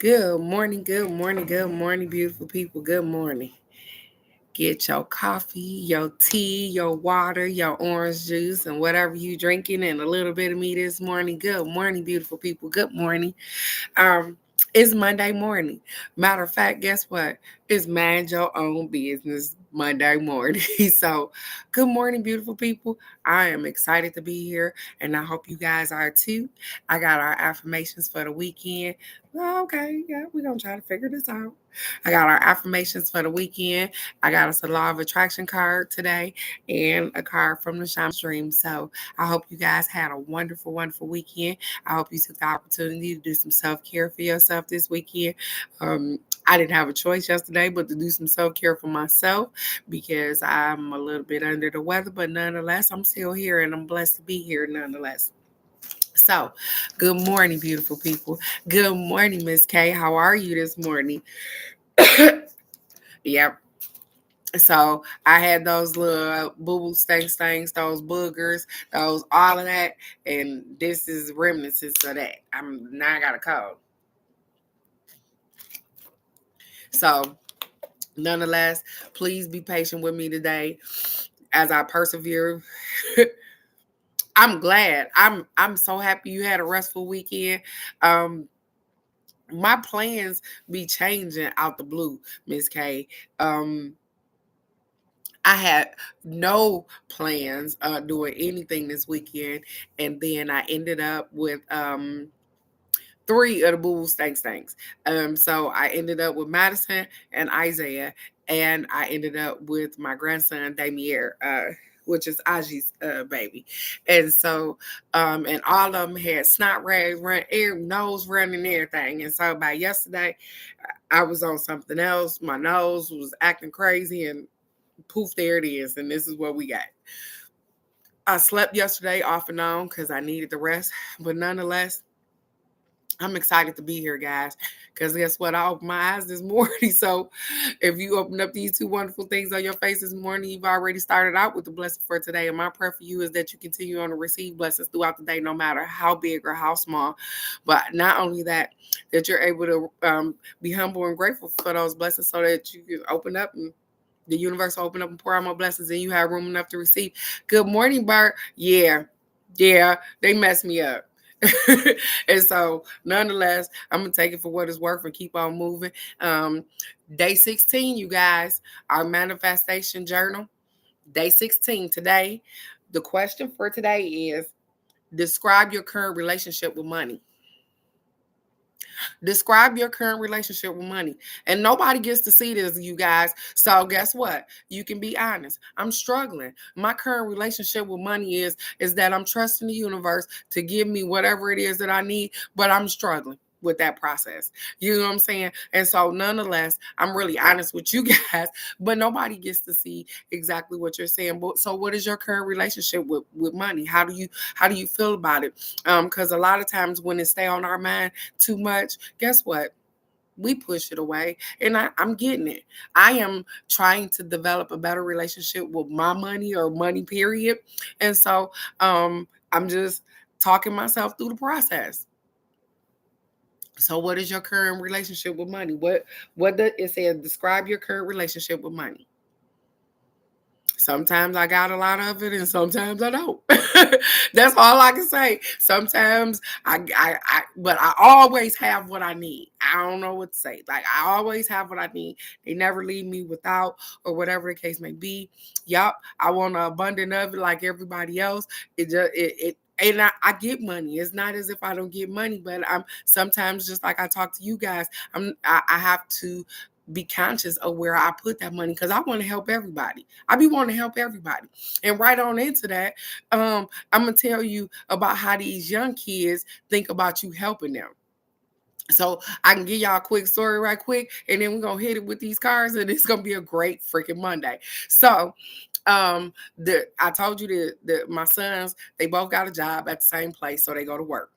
good morning, good morning, beautiful people. Good morning. Get your coffee, your tea, your water, your orange juice, and whatever you drinking, and a little bit of me this morning. Good morning, beautiful people. Good morning. Um, it's Monday morning. Matter of fact, guess what? It's mind your own business Monday morning. So, good morning, beautiful people. I am excited to be here, and I hope you guys are too. I got our affirmations for the weekend. Well, okay, yeah, we're gonna try to figure this out. I got our affirmations for the weekend. I got us a law of attraction card today and a card from the Shaman's Dream. So I hope you guys had a wonderful, wonderful weekend. I hope you took the opportunity to do some self care for yourself this weekend. I didn't have a choice yesterday but to do some self care for myself because I'm a little bit under the weather, but nonetheless, I'm still here and I'm blessed to be here nonetheless. So, good morning, beautiful people. Good morning, Miss K. How are you this morning? Yep. So I had those little boo boo stanks, those boogers, those all of that, and this is remnants of that. I got a cold. So nonetheless, please be patient with me today as I persevere. I'm glad. I'm so happy you had a restful weekend. Um, my plans be changing out the blue, Miss K. Um, I had no plans doing anything this weekend, and then I ended up with three of the boo stanks. So I ended up with Madison and Isaiah, and I ended up with my grandson Damier, which is Aji's baby. And so, and all of them had snot rags, nose running, and everything. And so by yesterday, I was on something else. My nose was acting crazy, and poof, there it is. And this is what we got. I slept yesterday off and on because I needed the rest. But nonetheless, I'm excited to be here, guys. Because guess what? I opened my eyes this morning. So if you open up these two wonderful things on your face this morning, you've already started out with the blessing for today. And my prayer for you is that you continue on to receive blessings throughout the day, no matter how big or how small. But not only that, that you're able to be humble and grateful for those blessings so that you can open up and the universe will open up and pour out more blessings and you have room enough to receive. Good morning, Bart. Yeah, they messed me up. And so, nonetheless, I'm gonna take it for what it's worth and keep on moving. Um, Day 16, you guys, our manifestation journal. Day 16 today. The question for today is describe your current relationship with money. Describe your current relationship with money. And nobody gets to see this, you guys. So guess what? You can be honest. I'm struggling. My current relationship with money is that I'm trusting the universe to give me whatever it is that I need, but I'm struggling with that process. You know what I'm saying? And so nonetheless, I'm really honest with you guys, but nobody gets to see exactly what you're saying. But so what is your current relationship with money? How do you feel about it? Because a lot of times when it stay on our mind too much, guess what? We push it away. And I'm getting it. I am trying to develop a better relationship with my money or money, period. And so I'm just talking myself through the process. So what is your current relationship with money? What does it says describe your current relationship with money? Sometimes I got a lot of it and sometimes I don't. That's all I can say. Sometimes but I always have what I need. I don't know what to say. Like I always have what I need. They never leave me without or whatever the case may be. Yup, I want an abundant of it like everybody else. It just it and I get money. It's not as if I don't get money, but I'm sometimes just like I talk to you guys. I have to be conscious of where I put that money because I want to help everybody. I be wanting to help everybody. And right on into that, I'm gonna tell you about how these young kids think about you helping them. So I can give y'all a quick story right quick, and then we're gonna hit it with these cars, and it's gonna be a great freaking Monday. So I told you that my sons, they both got a job at the same place, so they go to work.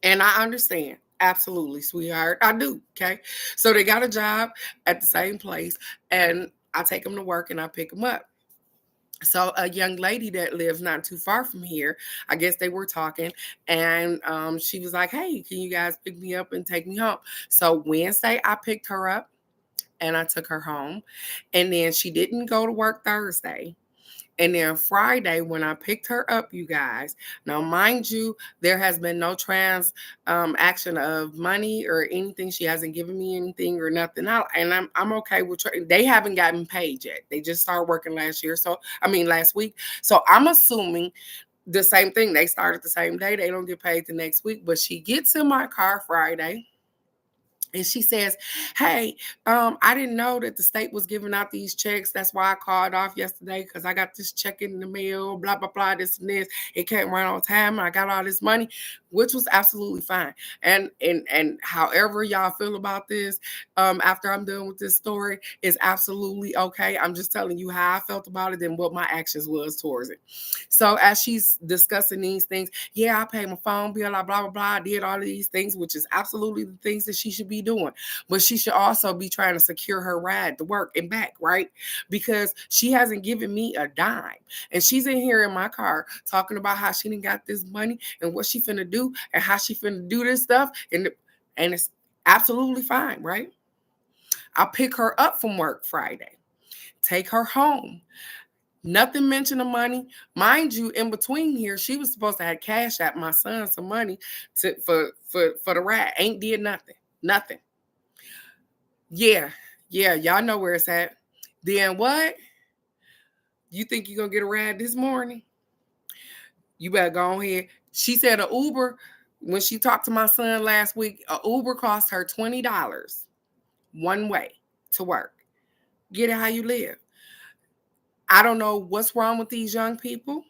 And I understand. Absolutely, sweetheart. I do. Okay. So they got a job at the same place, and I take them to work and I pick them up. So a young lady that lives not too far from here, I guess they were talking, and she was like, "Hey, can you guys pick me up and take me home?" So Wednesday, I picked her up and I took her home, and then she didn't go to work Thursday. And then Friday, when I picked her up, you guys, now mind you, there has been no action of money or anything. She hasn't given me anything or nothing. And I'm okay with they haven't gotten paid yet. They just started working last week. So I'm assuming the same thing. They started the same day. They don't get paid the next week. But she gets in my car Friday. And she says, "Hey, I didn't know that the state was giving out these checks. That's why I called off yesterday, because I got this check in the mail, blah, blah, blah, this and this. It came right on time, and I got all this money," which was absolutely fine. And however y'all feel about this, after I'm done with this story, is absolutely okay. I'm just telling you how I felt about it and what my actions was towards it. So as she's discussing these things, yeah, I paid my phone bill, blah, blah, blah. I did all of these things, which is absolutely the things that she should be doing. But she should also be trying to secure her ride to work and back, right? Because she hasn't given me a dime. And she's in here in my car talking about how she didn't got this money and what she finna do and how she finna do this stuff. And it's absolutely fine, right? I'll pick her up from work Friday, take her home. Nothing mentioned of money. Mind you, in between here, she was supposed to have cash at my son some money for the ride. Ain't did nothing. Nothing. Yeah. Yeah, y'all know where it's at. Then what? You think you're gonna get a ride this morning? You better go ahead. She said a Uber, when she talked to my son last week, a Uber cost her $20 one way to work. Get it how you live. I don't know what's wrong with these young people,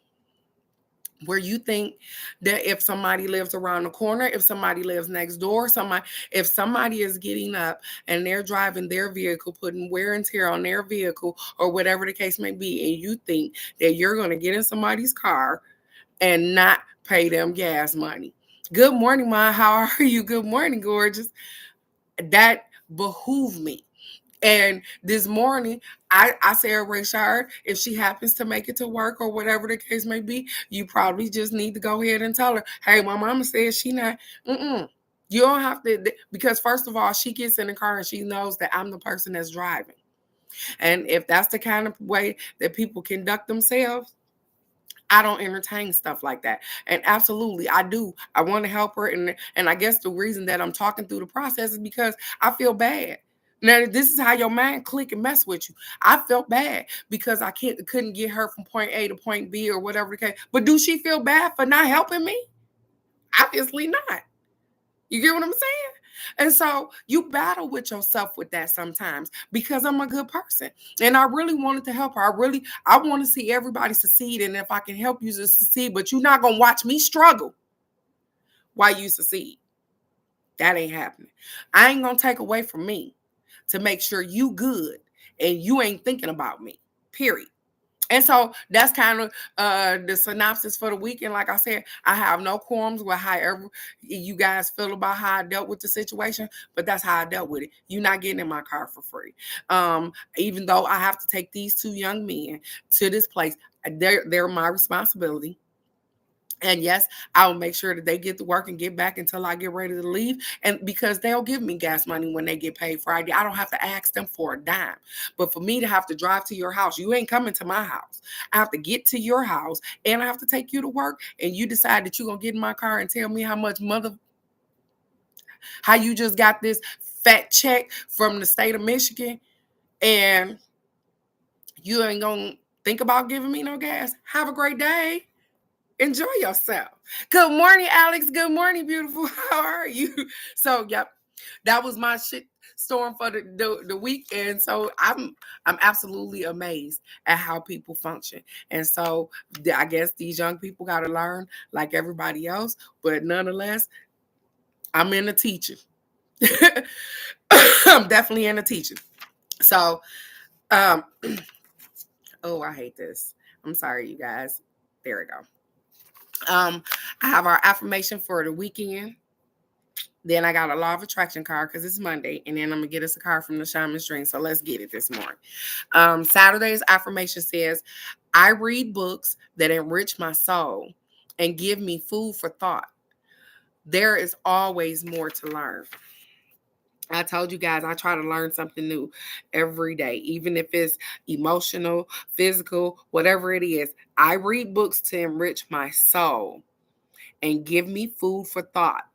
where you think that if somebody lives around the corner, if somebody lives next door, if somebody is getting up and they're driving their vehicle, putting wear and tear on their vehicle or whatever the case may be, and you think that you're going to get in somebody's car and not pay them gas money. Good morning, Ma. How are you? Good morning, gorgeous. That behooved me. And this morning, I said, Rayshard, if she happens to make it to work or whatever the case may be, you probably just need to go ahead and tell her, "Hey, my mama says she not, you don't have to," because first of all, she gets in the car and she knows that I'm the person that's driving. And if that's the kind of way that people conduct themselves, I don't entertain stuff like that. And absolutely, I do. I want to help her. And I guess the reason that I'm talking through the process is because I feel bad. Now, this is how your mind click and mess with you. I felt bad because I couldn't get her from point A to point B or whatever the case. But do she feel bad for not helping me? Obviously not. You get what I'm saying? And so you battle with yourself with that sometimes, because I'm a good person and I really wanted to help her. I want to see everybody succeed. And if I can help you to succeed, but you're not going to watch me struggle while you succeed. That ain't happening. I ain't going to take away from me to make sure you good and you ain't thinking about me, period. And so that's kind of the synopsis for the weekend. Like I said, I have no qualms with however you guys feel about how I dealt with the situation, but that's how I dealt with it. You're not getting in my car for free. Even though I have to take these two young men to this place, they're my responsibility. And yes, I will make sure that they get to work and get back until I get ready to leave. And because they'll give me gas money when they get paid Friday, I don't have to ask them for a dime. But for me to have to drive to your house, you ain't coming to my house. I have to get to your house and I have to take you to work. And you decide that you're going to get in my car and tell me how you just got this fat check from the state of Michigan and you ain't going to think about giving me no gas. Have a great day. Enjoy yourself. Good morning, Alex. Good morning, beautiful. How are you? So, yep, that was my shit storm for the week. And so I'm absolutely amazed at how people function. And so I guess these young people got to learn like everybody else. But nonetheless, I'm in the teaching. I'm definitely in the teaching. So, oh, I hate this. I'm sorry, you guys. There we go. I have our affirmation for the weekend. Then I got a law of attraction card because it's Monday. And then I'm going to get us a card from the Shaman's Dream. So let's get it this morning. Saturday's affirmation says, I read books that enrich my soul and give me food for thought. There is always more to learn. I told you guys I try to learn something new every day, even if it's emotional, physical, whatever it is. I read books to enrich my soul and give me food for thought.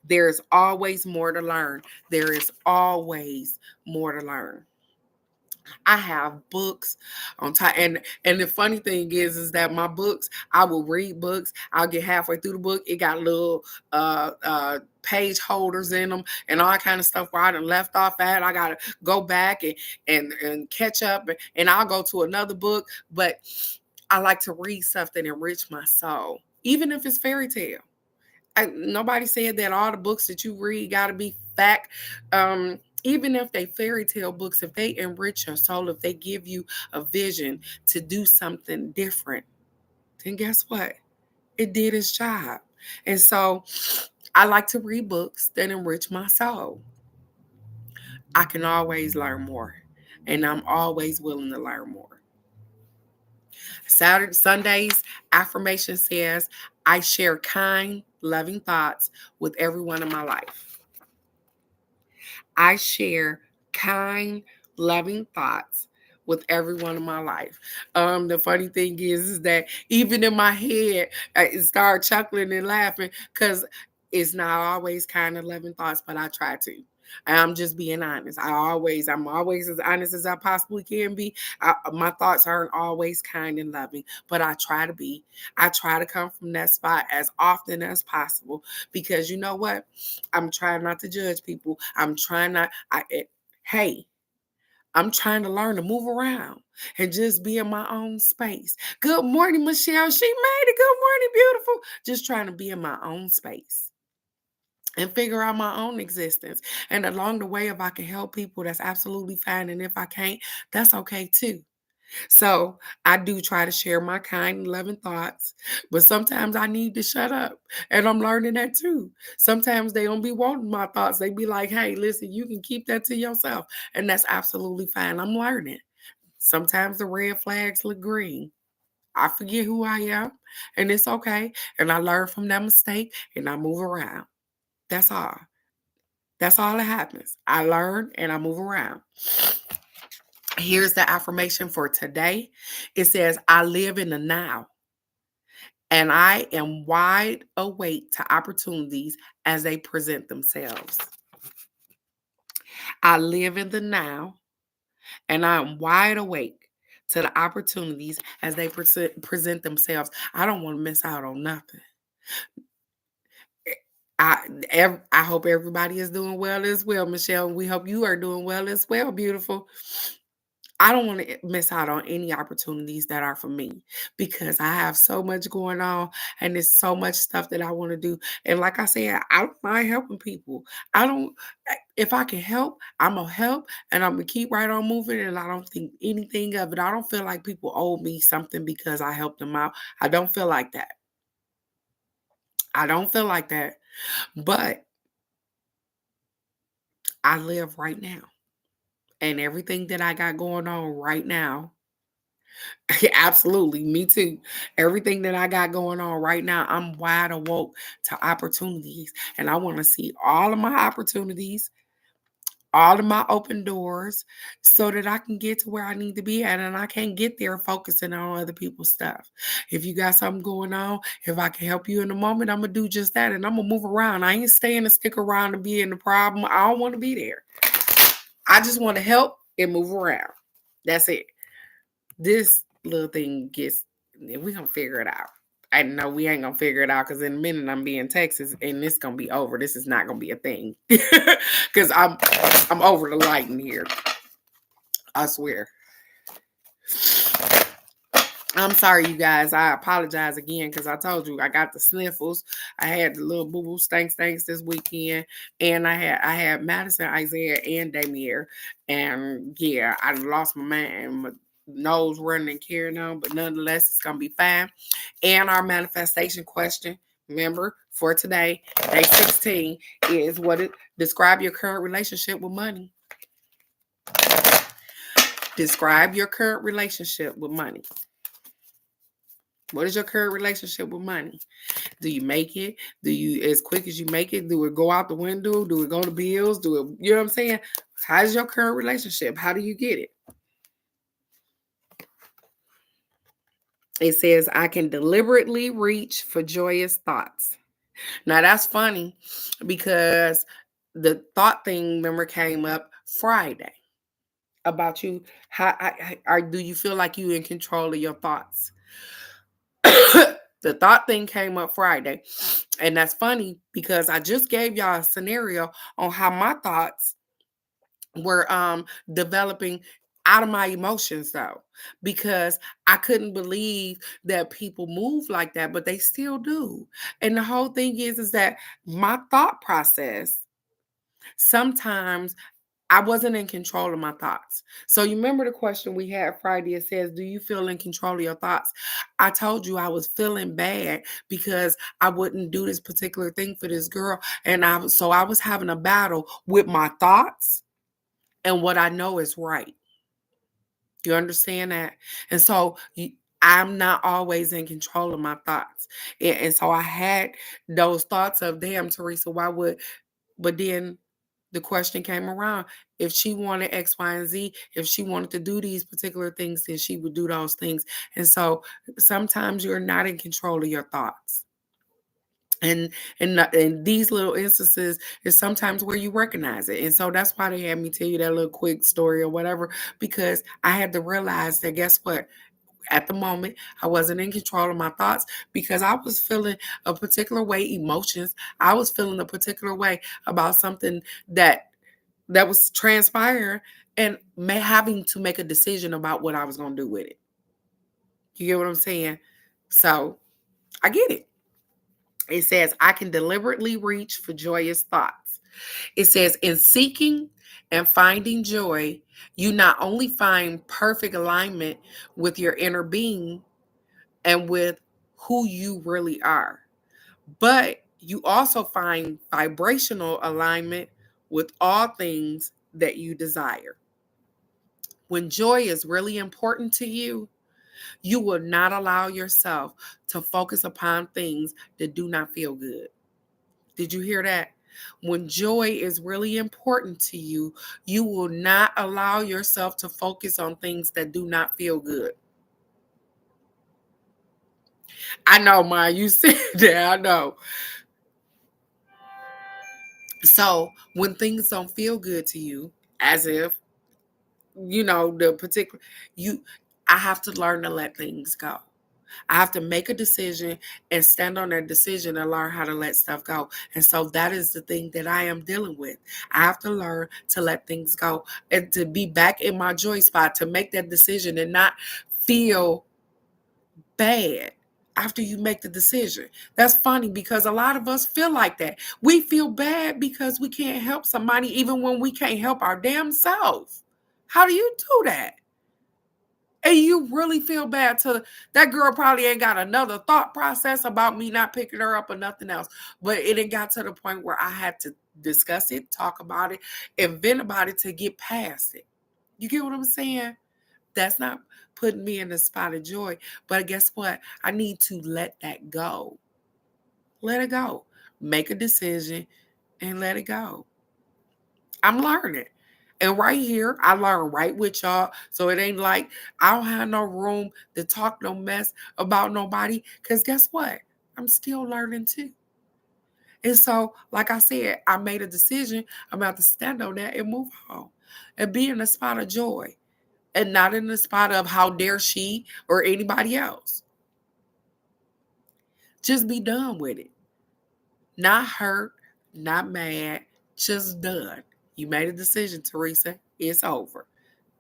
There's always more to learn. There is always more to learn. I have books on time, and the funny thing is that my books, I will read books. I'll get halfway through the book. It got little page holders in them and all kind of stuff where I done left off at. I gotta go back and catch up, and I'll go to another book. But I like to read stuff that enrich my soul, even if it's fairy tale. Nobody said that all the books that you read got to be fact. Even if they fairy tale books, if they enrich your soul, if they give you a vision to do something different, then guess what? It did its job. And so I like to read books that enrich my soul. I can always learn more, and I'm always willing to learn more. Sunday's affirmation says, I share kind, loving thoughts with everyone in my life. I share kind, loving thoughts with everyone in my life. The funny thing is that even in my head, I start chuckling and laughing because it's not always kind of loving thoughts, but I try to. I'm just being honest. I'm always as honest as I possibly can be. My thoughts aren't always kind and loving, but I try to be. I try to come from that spot as often as possible because you know what? I'm trying not to judge people. I'm trying not. Hey, I'm trying to learn to move around and just be in my own space. Good morning, Michelle. She made it. Good morning, beautiful. Just trying to be in my own space and figure out my own existence. And along the way, if I can help people, that's absolutely fine. And if I can't, that's okay too. So I do try to share my kind and loving thoughts, but sometimes I need to shut up. And I'm learning that too. Sometimes they don't be wanting my thoughts. They be like, hey, listen, you can keep that to yourself. And that's absolutely fine. I'm learning. Sometimes the red flags look green. I forget who I am, and it's okay. And I learn from that mistake and I move around. That's all. That's all that happens. I learn and I move around. Here's the affirmation for today. It says, I live in the now and I am wide awake to opportunities as they present themselves. I live in the now and I am wide awake to the opportunities as they present themselves. I don't want to miss out on nothing. I hope everybody is doing well as well, Michelle. We hope you are doing well as well, beautiful. I don't want to miss out on any opportunities that are for me because I have so much going on and there's so much stuff that I want to do. And like I said, I don't mind helping people. I don't, if I can help, I'm going to help and I'm going to keep right on moving. And I don't think anything of it. I don't feel like people owe me something because I helped them out. I don't feel like that. I don't feel like that. But I live right now. And everything that I got going on right now, absolutely, me too. Everything that I got going on right now, I'm wide awoke to opportunities. And I want to see all of my opportunities, all of my open doors, so that I can get to where I need to be at. And I can't get there focusing on other people's stuff. If you got something going on, if I can help you in a moment, I'm going to do just that. And I'm going to move around. I ain't staying to stick around to be in the problem. I don't want to be there. I just want to help and move around. That's it. This little thing gets, we're going to figure it out. I know we ain't going to figure it out because in a minute I'm be in Texas and it's going to be over. This is not going to be a thing because I'm over the lighting here. I swear. I'm sorry, you guys. I apologize again because I told you I got the sniffles. I had the little boo boo stanks this weekend, and I had Madison, Isaiah, and Damier, and yeah, I lost my mind. My nose running and carrying on, but nonetheless, it's gonna be fine. And our manifestation question: Remember, for today, day 16 is what it describe your current relationship with money. Describe your current relationship with money. What is your current relationship with money? Do you make it? Do you, as quick as you make it, do it go out the window? Do it go to bills? Do it, you know what I'm saying? How's your current relationship? How do you get it? It says, I can deliberately reach for joyous thoughts. Now that's funny because the thought thing, remember, came up Friday about you. How do you feel like you in control of your thoughts? The thought thing came up Friday. And that's funny because I just gave y'all a scenario on how my thoughts were developing out of my emotions though, because I couldn't believe that people move like that, but they still do. And the whole thing is that my thought process, sometimes I wasn't in control of my thoughts. So you remember the question we had Friday? It says, do you feel in control of your thoughts? I told you I was feeling bad because I wouldn't do this particular thing for this girl. And I was having a battle with my thoughts and what I know is right. You understand that? And so I'm not always in control of my thoughts. And so I had those thoughts of, damn, Teresa, why would, but then the question came around. If she wanted X, Y, and Z, if she wanted to do these particular things, then she would do those things. And so sometimes you're not in control of your thoughts. And these little instances is sometimes where you recognize it. And so that's why they had me tell you that little quick story or whatever, because I had to realize that, guess what? At the moment, I wasn't in control of my thoughts because I was feeling a particular way, emotions. I was feeling a particular way about something that was transpiring, and having to make a decision about what I was going to do with it. You get what I'm saying? So I get it. It says, I can deliberately reach for joyous thoughts. It says, in seeking and finding joy, you not only find perfect alignment with your inner being and with who you really are, but you also find vibrational alignment with all things that you desire. When joy is really important to you, you will not allow yourself to focus upon things that do not feel good. Did you hear that? When joy is really important to you, you will not allow yourself to focus on things that do not feel good. I know, Ma, you said that. I know. So when things don't feel good to you, as if, the particular, you, I have to learn to let things go. I have to make a decision and stand on that decision and learn how to let stuff go. And so that is the thing that I am dealing with. I have to learn to let things go and to be back in my joy spot, to make that decision and not feel bad after you make the decision. That's funny because a lot of us feel like that. We feel bad because we can't help somebody even when we can't help our damn self. How do you do that? And you really feel bad to that girl probably ain't got another thought process about me not picking her up or nothing else. But it got to the point where I had to discuss it, talk about it, and vent about it to get past it. You get what I'm saying? That's not putting me in the spot of joy. But guess what? I need to let that go. Let it go. Make a decision and let it go. I'm learning. And right here, I learn right with y'all. So it ain't like I don't have no room to talk no mess about nobody. Because guess what? I'm still learning too. And so, like I said, I made a decision. I'm about to stand on that and move on and be in a spot of joy and not in the spot of how dare she or anybody else. Just be done with it. Not hurt, not mad, just done. You made a decision, Teresa. It's over.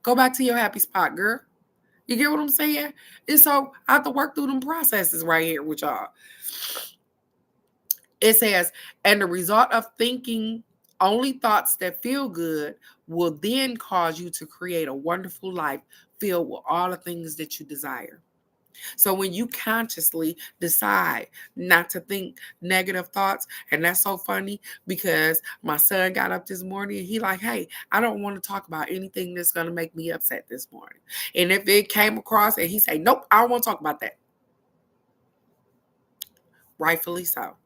Go back to your happy spot, girl. You get what I'm saying? And so I have to work through them processes right here with y'all. It says, and the result of thinking only thoughts that feel good will then cause you to create a wonderful life filled with all the things that you desire. So when you consciously decide not to think negative thoughts, and that's so funny because my son got up this morning and he like, hey, I don't want to talk about anything that's gonna make me upset this morning. And if it came across and he say, nope, I don't want to talk about that. Rightfully so.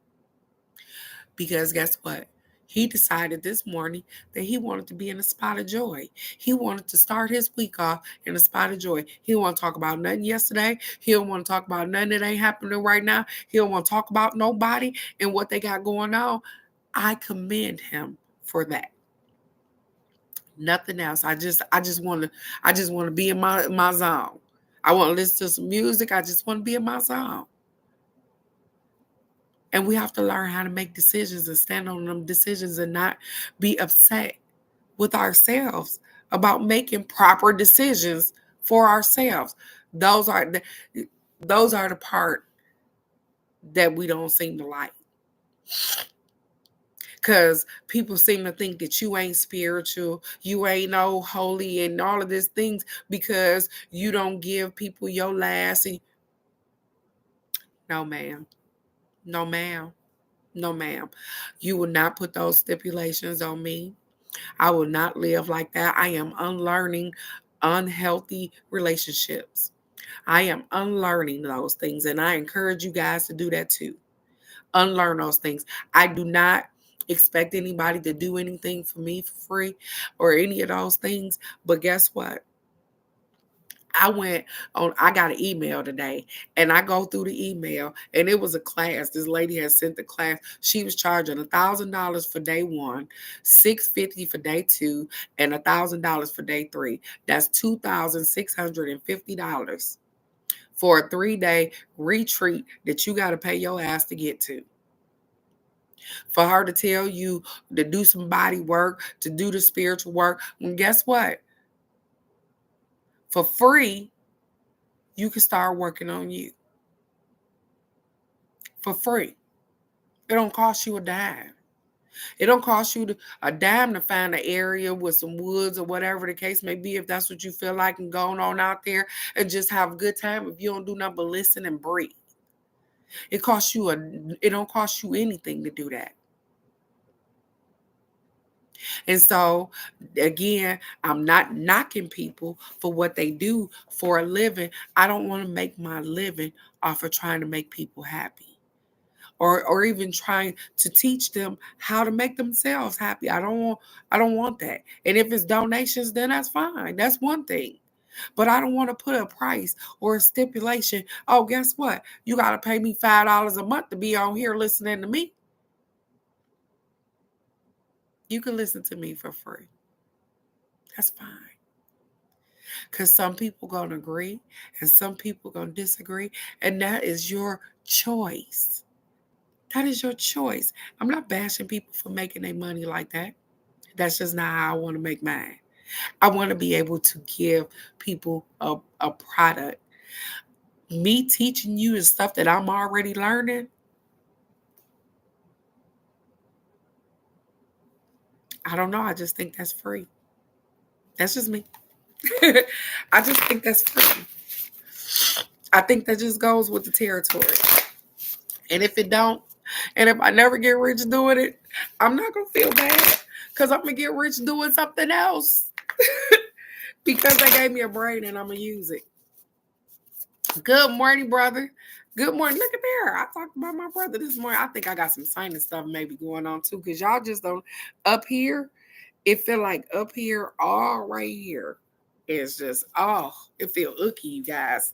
Because guess what? He decided this morning that he wanted to be in a spot of joy. He wanted to start his week off in a spot of joy. He don't want to talk about nothing yesterday. He don't want to talk about nothing that ain't happening right now. He don't want to talk about nobody and what they got going on. I commend him for that. Nothing else. I just want to be in my zone. I want to listen to some music. I just want to be in my zone. And we have to learn how to make decisions and stand on them decisions and not be upset with ourselves about making proper decisions for ourselves. Those are the part that we don't seem to like. Because people seem to think that you ain't spiritual, you ain't no holy and all of these things because you don't give people your last. And no, ma'am. No, ma'am. No, ma'am. You will not put those stipulations on me. I will not live like that. I am unlearning unhealthy relationships. I am unlearning those things. And I encourage you guys to do that too. Unlearn those things. I do not expect anybody to do anything for me for free or any of those things. But guess what? I got an email today and I go through the email and it was a class. This lady had sent the class. She was charging $1,000 for day one, $650 for day two, and $1,000 for day three. That's $2,650 for a 3-day retreat that you got to pay your ass to get to. For her to tell you to do some body work, to do the spiritual work. And guess what? For free, you can start working on you for free. It don't cost you a dime. It don't cost you a dime to find an area with some woods or whatever the case may be, if that's what you feel like and going on out there and just have a good time. If you don't do nothing but listen and breathe, it don't cost you anything to do that. And so, again, I'm not knocking people for what they do for a living. I don't want to make my living off of trying to make people happy or even trying to teach them how to make themselves happy. I don't want that. And if it's donations, then that's fine. That's one thing. But I don't want to put a price or a stipulation. Oh, guess what? You got to pay me $5 a month to be on here listening to me. You can listen to me for free. That's fine. Because some people going to agree and some people going to disagree. And that is your choice. That is your choice. I'm not bashing people for making their money like that. That's just not how I want to make mine. I want to be able to give people a product. Me teaching you is stuff that I'm already learning. I don't know. I just think that's free. That's just me. I just think that's free. I think that just goes with the territory. And if it don't, and if I never get rich doing it, I'm not going to feel bad because I'm going to get rich doing something else because they gave me a brain and I'm going to use it. Good morning, brother. Good morning. Look at there. I talked about my brother this morning. I think I got some sinus stuff maybe going on too because y'all just don't. Up here, it feel like up here, all right here. It's just, it feel icky, you guys.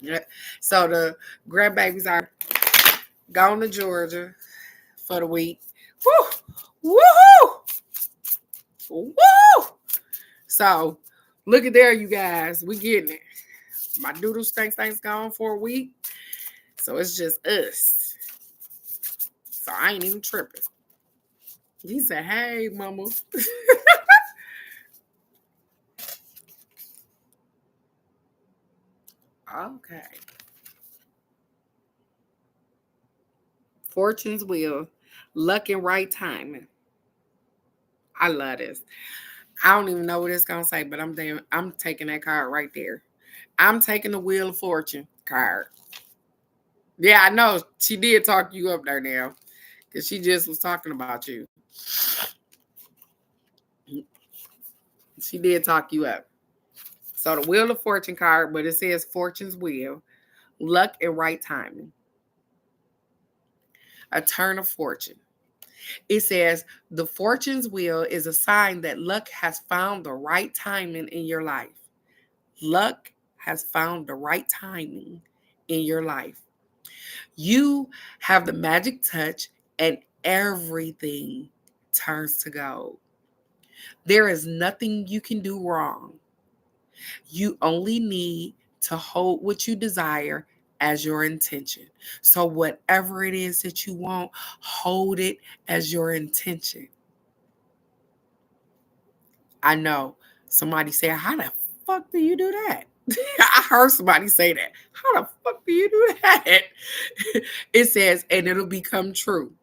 Yeah. So the grandbabies are gone to Georgia for the week. Woo! Woo! Woo! So look at there, you guys. We getting it. My doodle stank's gone for a week. So it's just us. So I ain't even tripping. He said, hey, mama. Okay. Fortune's wheel. Luck and right timing. I love this. I don't even know what it's gonna say, but I'm taking that card right there. I'm taking the Wheel of Fortune card. Yeah, I know. She did talk you up there now. Because she just was talking about you. She did talk you up. So the Wheel of Fortune card, but it says Fortune's Wheel, luck and right timing. A turn of fortune. It says the Fortune's Wheel is a sign that luck has found the right timing in your life. Luck has found the right timing in your life. You have the magic touch and everything turns to gold. There is nothing you can do wrong. You only need to hold what you desire as your intention. So, whatever it is that you want, hold it as your intention. I know somebody say, how the fuck do you do that? I heard somebody say that. How the fuck do you do that? It says, and it'll become true.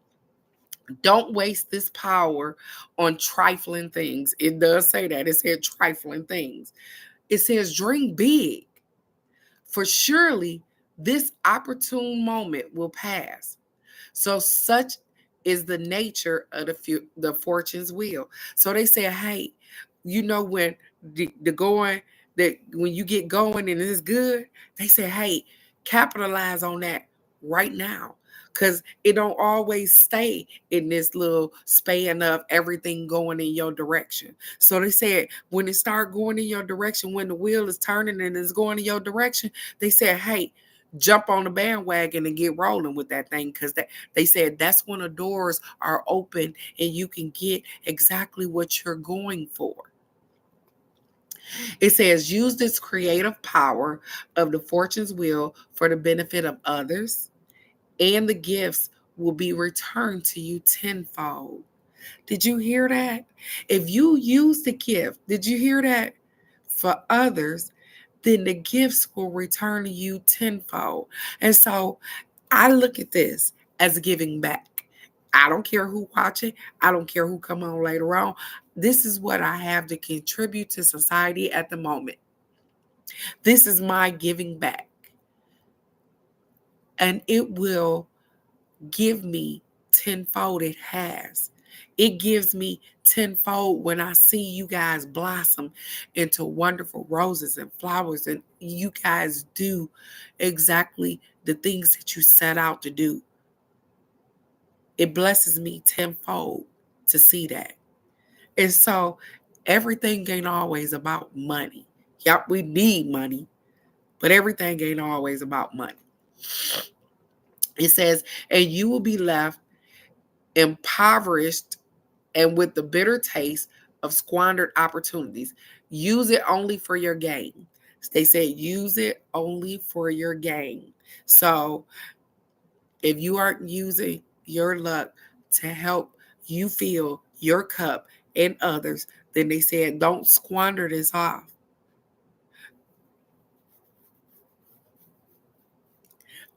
Don't waste this power on trifling things. It does say that. It said trifling things. It says, dream big, for surely this opportune moment will pass. So, such is the nature of the fortune's wheel. So they say, hey, you know when the going that when you get going and it's good, they say, hey, capitalize on that right now. Cause it don't always stay in this little span of everything going in your direction. So they said when it start going in your direction, when the wheel is turning and it's going in your direction, they said, hey, jump on the bandwagon and get rolling with that thing, because they said that's when the doors are open and you can get exactly what you're going for. It says use this creative power of the fortune's wheel for the benefit of others, and the gifts will be returned to you tenfold. Did you hear that? If you use the gift, did you hear that? For others, then the gifts will return to you tenfold. And so I look at this as giving back. I don't care who watch it. I don't care who come on later on. This is what I have to contribute to society at the moment. This is my giving back. And it will give me tenfold. It has. It gives me tenfold when I see you guys blossom into wonderful roses and flowers, and you guys do exactly the things that you set out to do. It blesses me tenfold to see that. And so everything ain't always about money. Yep, we need money, but everything ain't always about money. It says, and you will be left impoverished and with the bitter taste of squandered opportunities. Use it only for your gain. They said use it only for your gain. So if you aren't using your luck to help you fill your cup and others, then they said don't squander this off.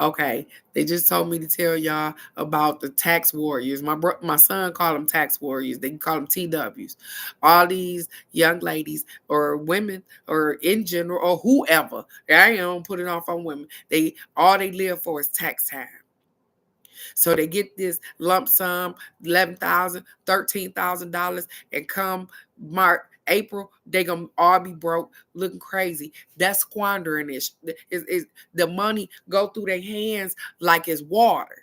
Okay, they just told me to tell y'all about the tax warriors. My son called them tax warriors. They call them TWs. All these young ladies or women or in general or whoever. I don't put it off on women. They all they live for is tax time. So they get this lump sum, $11,000, $13,000, and come March, April, they gonna all be broke, looking crazy. That's squandering it. Is the money go through their hands like it's water?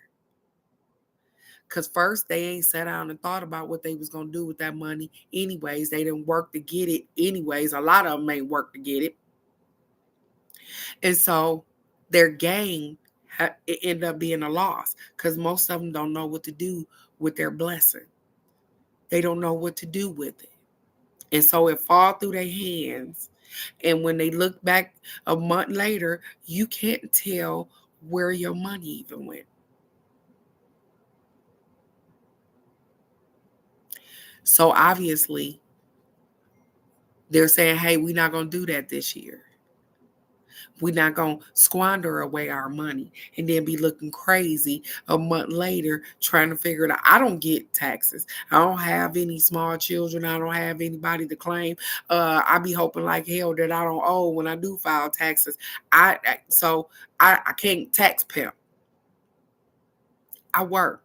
Cause first they ain't sat down and thought about what they was gonna do with that money. Anyways, they didn't work to get it. Anyways, a lot of them ain't work to get it, and so their gain it end up being a loss because most of them don't know what to do with their blessing. They don't know what to do with it. And so it fall through their hands. And when they look back a month later, you can't tell where your money even went. So obviously, they're saying, hey, we're not going to do that this year. We're not going to squander away our money and then be looking crazy a month later trying to figure it out. I don't get taxes. I don't have any small children. I don't have anybody to claim. I be hoping like hell that I don't owe when I do file taxes. I can't tax pimp. I work.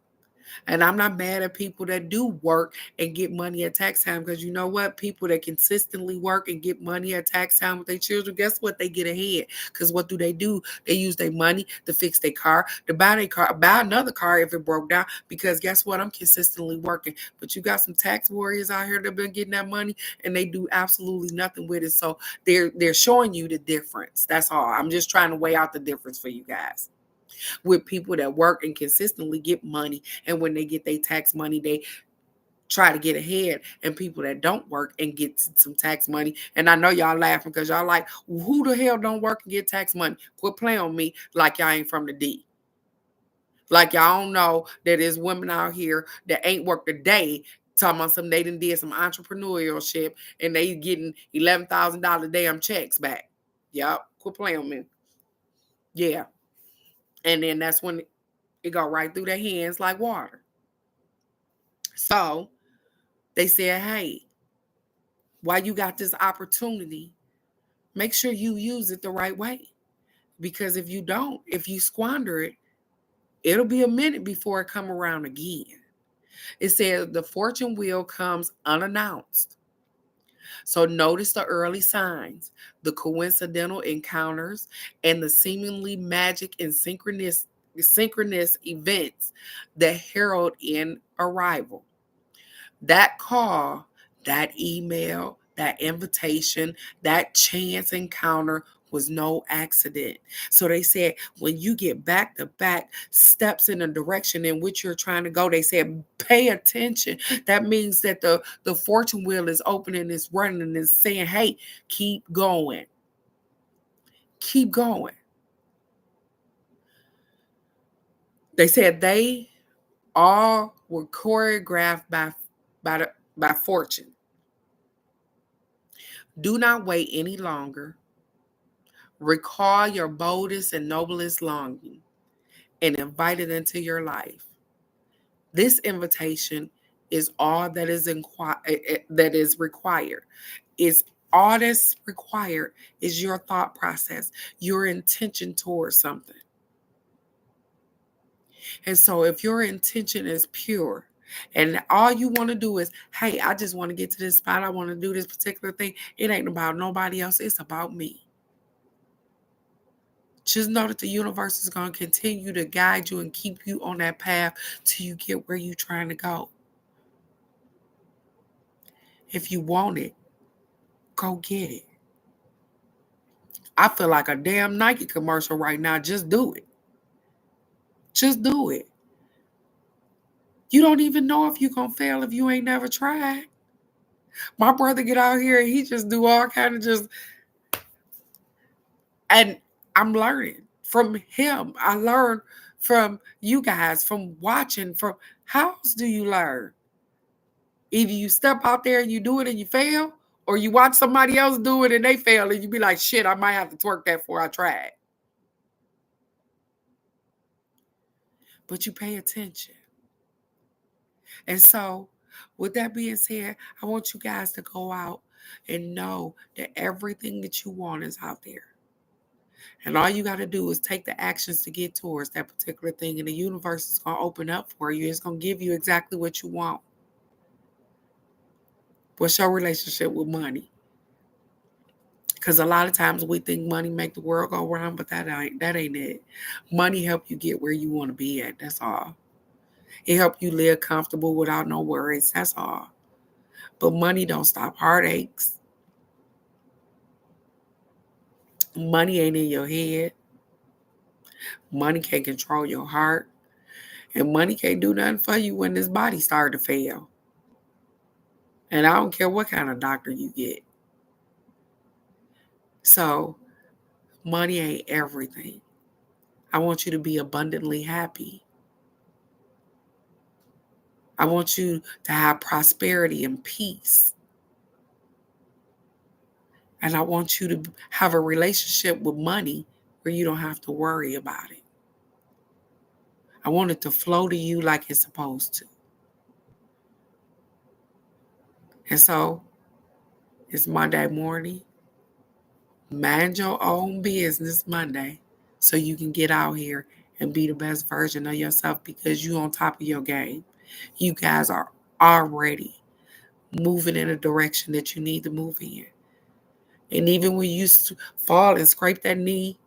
And I'm not mad at people that do work and get money at tax time, because you know what? People that consistently work and get money at tax time with their children, guess what? They get ahead. Because what do? They use their money to fix their car, to buy their car, buy another car if it broke down. Because guess what? I'm consistently working. But you got some tax warriors out here that been getting that money and they do absolutely nothing with it. So they're showing you the difference. That's all. I'm just trying to weigh out the difference for you guys. With people that work and consistently get money, and when they get their tax money, they try to get ahead, and people that don't work and get some tax money. And I know y'all laughing because y'all like, who the hell don't work and get tax money? Quit playing on me like y'all ain't from the D. Like y'all don't know that there's women out here that ain't worked a day talking about some, they done did some entrepreneurship and they getting $11,000 damn checks back. Yup, quit playing on me. Yeah. And then that's when it go right through their hands like water. So they said, hey, while you got this opportunity, make sure you use it the right way. Because if you don't, if you squander it, it'll be a minute before it come around again. It says the fortune wheel comes unannounced. So notice the early signs, the coincidental encounters, and the seemingly magic and synchronous events that herald in arrival. That call, that email, that invitation, that chance encounter was no accident. So they said when you get back to back steps in the direction in which you're trying to go, they said pay attention. That means that the fortune wheel is opening, it's running, and it's saying, hey, keep going. Keep going. They said they all were choreographed by fortune. Do not wait any longer. Recall your boldest and noblest longing and invite it into your life. This invitation is all that is required. Is all that's required is your thought process, your intention towards something. And so if your intention is pure and all you want to do is, hey, I just want to get to this spot, I want to do this particular thing, it ain't about nobody else, it's about me. Just know that the universe is going to continue to guide you and keep you on that path till you get where you're trying to go. If you want it, go get it. I feel like a damn Nike commercial right now. Just do it. Just do it. You don't even know if you're going to fail if you ain't never tried. My brother get out here and he just do all kind of just, and I'm learning from him. I learn from you guys, from watching, from how else do you learn? Either you step out there and you do it and you fail, or you watch somebody else do it and they fail and you be like, shit, I might have to twerk that before I try it. But you pay attention. And so, with that being said, I want you guys to go out and know that everything that you want is out there. And all you got to do is take the actions to get towards that particular thing, and the universe is going to open up for you. It's going to give you exactly what you want. What's your relationship with money? Because a lot of times we think money make the world go round, but that ain't it. Money help you get where you want to be at. That's all. It help you live comfortable without no worries. That's all. But money don't stop heartaches. Money ain't in your head. Money can't control your heart. And money can't do nothing for you when this body start to fail. And I don't care what kind of doctor you get. So money ain't everything. I want you to be abundantly happy. I want you to have prosperity and peace. And I want you to have a relationship with money where you don't have to worry about it. I want it to flow to you like it's supposed to. And so it's Monday morning. Mind your own business Monday so you can get out here and be the best version of yourself because you're on top of your game. You guys are already moving in a direction that you need to move in. And even when you fall and scrape that knee,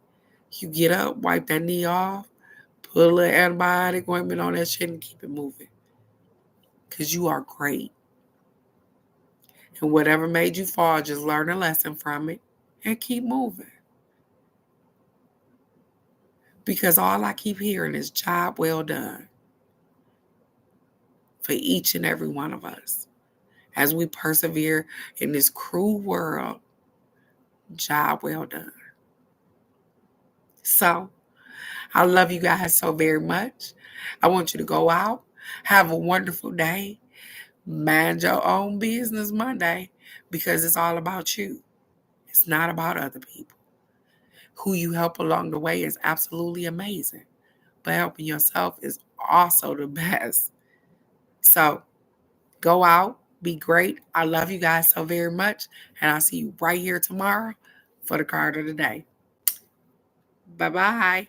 you get up, wipe that knee off, put a little antibiotic ointment on that shit and keep it moving. Because you are great. And whatever made you fall, just learn a lesson from it and keep moving. Because all I keep hearing is job well done for each and every one of us. As we persevere in this cruel world, job well done. So, I love you guys so very much. I want you to go out, have a wonderful day, mind your own business Monday because it's all about you. It's not about other people. Who you help along the way is absolutely amazing, but helping yourself is also the best. So go out, be great. I love you guys so very much, and I'll see you right here tomorrow for the card of the day. Bye-bye.